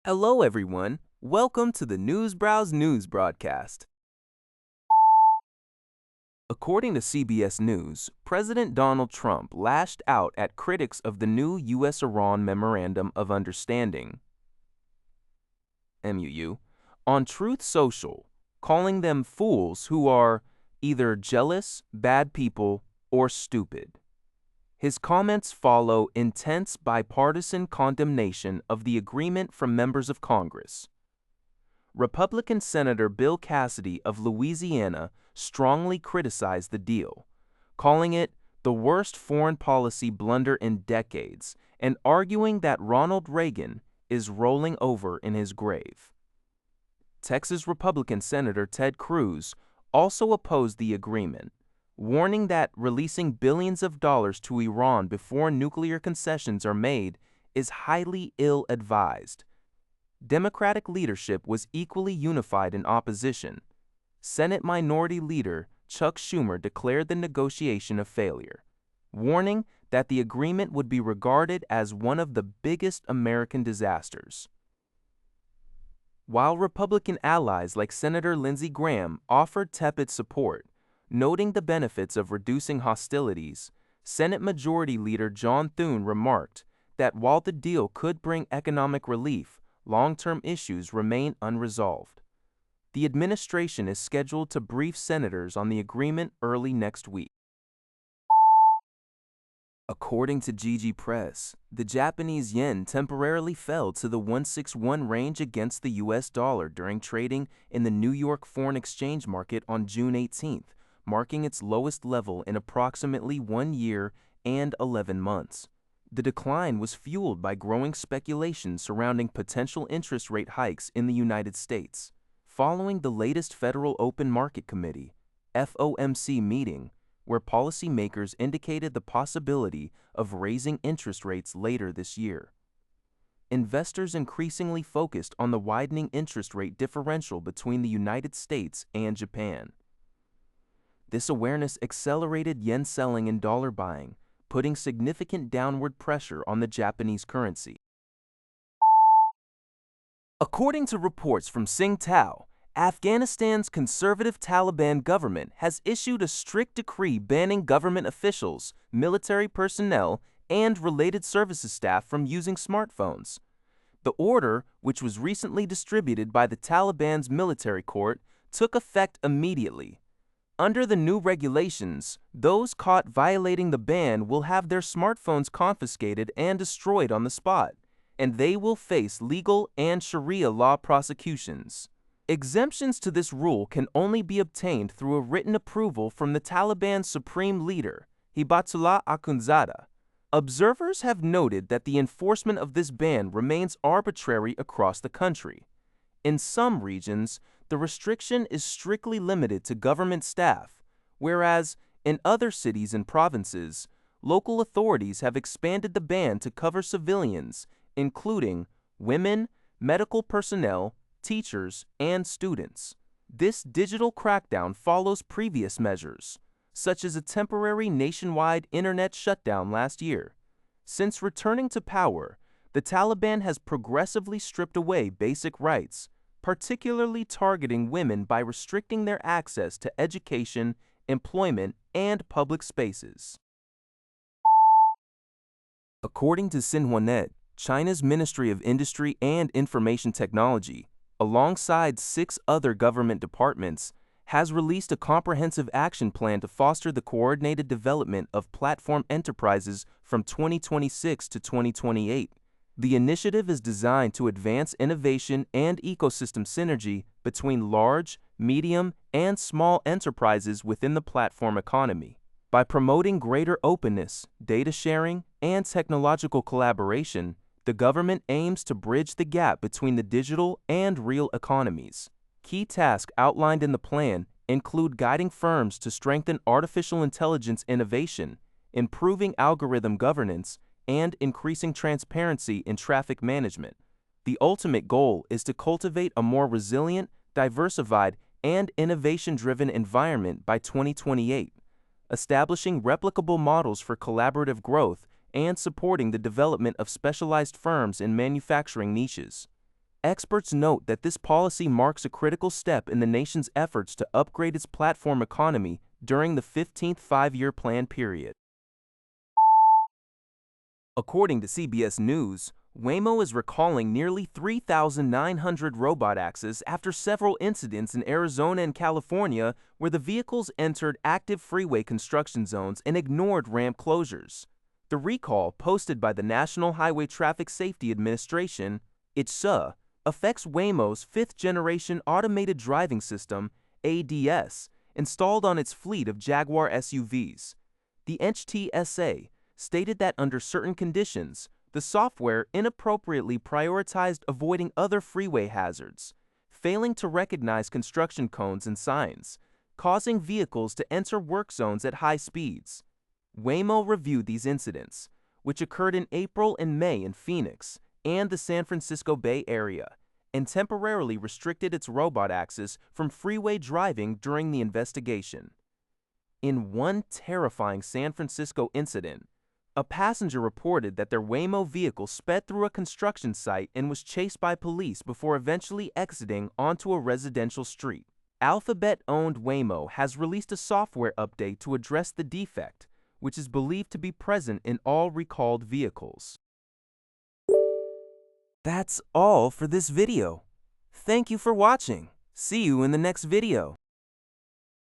Hello, everyone. Welcome to the Newsbrowse News broadcast. According to CBS News, President Donald Trump lashed out at critics of the new U.S.-Iran Memorandum of Understanding, MUU, on Truth Social, calling them fools who are either jealous, bad people, or stupid. His comments follow intense bipartisan condemnation of the agreement from members of Congress. Republican Senator Bill Cassidy of Louisiana strongly criticized the deal, calling it the worst foreign policy blunder in decades and arguing that Ronald Reagan is rolling over in his grave. Texas Republican Senator Ted Cruz also opposed the agreement, warning that releasing billions of dollars to Iran before nuclear concessions are made is highly ill-advised. Democratic leadership was equally unified in opposition. Senate Minority Leader Chuck Schumer declared the negotiation a failure, warning that the agreement would be regarded as one of the biggest American disasters. While Republican allies like Senator Lindsey Graham offered tepid support, noting the benefits of reducing hostilities, Senate Majority Leader John Thune remarked that while the deal could bring economic relief, long-term issues remain unresolved. The administration is scheduled to brief senators on the agreement early next week. According to GG Press, the Japanese yen temporarily fell to the 161 range against the US dollar during trading in the New York Foreign Exchange Market on June 18th, marking its lowest level in approximately 1 year and 11 months. The decline was fueled by growing speculation surrounding potential interest rate hikes in the United States. Following the latest Federal Open Market Committee (FOMC) meeting, where policymakers indicated the possibility of raising interest rates later this year, investors increasingly focused on the widening interest rate differential between the United States and Japan. This awareness accelerated yen selling and dollar buying, putting significant downward pressure on the Japanese currency. According to reports from Tsingtao, Afghanistan's conservative Taliban government has issued a strict decree banning government officials, military personnel, and related services staff from using smartphones. The order, which was recently distributed by the Taliban's military court, took effect immediately. Under the new regulations, those caught violating the ban will have their smartphones confiscated and destroyed on the spot, and they will face legal and Sharia law prosecutions. Exemptions to this rule can only be obtained through a written approval from the Taliban's supreme leader, Hibatullah Akhundzada. Observers have noted that the enforcement of this ban remains arbitrary across the country. In some regions, the restriction is strictly limited to government staff, whereas in other cities and provinces, local authorities have expanded the ban to cover civilians, including women, medical personnel, teachers, and students. This digital crackdown follows previous measures, such as a temporary nationwide internet shutdown last year. Since returning to power, the Taliban has progressively stripped away basic rights, particularly targeting women by restricting their access to education, employment, and public spaces. According to Xinhuanet, China's Ministry of Industry and Information Technology, alongside 6 other government departments, has released a comprehensive action plan to foster the coordinated development of platform enterprises from 2026 to 2028. The initiative is designed to advance innovation and ecosystem synergy between large, medium, and small enterprises within the platform economy. By promoting greater openness, data sharing, and technological collaboration, the government aims to bridge the gap between the digital and real economies. Key tasks outlined in the plan include guiding firms to strengthen artificial intelligence innovation, improving algorithm governance, and increasing transparency in traffic management. The ultimate goal is to cultivate a more resilient, diversified, and innovation-driven environment by 2028, establishing replicable models for collaborative growth and supporting the development of specialized firms in manufacturing niches. experts note that this policy marks a critical step in the nation's efforts to upgrade its platform economy during the 15th five-year plan period. According to CBS News, Waymo is recalling nearly 3,900 Robotaxis after several incidents in Arizona and California where the vehicles entered active freeway construction zones and ignored ramp closures. The recall, posted by the National Highway Traffic Safety Administration, NHTSA, affects Waymo's fifth-generation automated driving system, ADS, installed on its fleet of Jaguar SUVs. The NHTSA stated that under certain conditions, the software inappropriately prioritized avoiding other freeway hazards, failing to recognize construction cones and signs, causing vehicles to enter work zones at high speeds. Waymo reviewed these incidents, which occurred in April and May in Phoenix and the San Francisco Bay Area, and temporarily restricted its Robotaxis from freeway driving during the investigation. In one terrifying San Francisco incident, a passenger reported that their Waymo vehicle sped through a construction site and was chased by police before eventually exiting onto a residential street. Alphabet-owned Waymo has released a software update to address the defect, which is believed to be present in all recalled vehicles. That's all for this video. Thank you for watching. See you in the next video.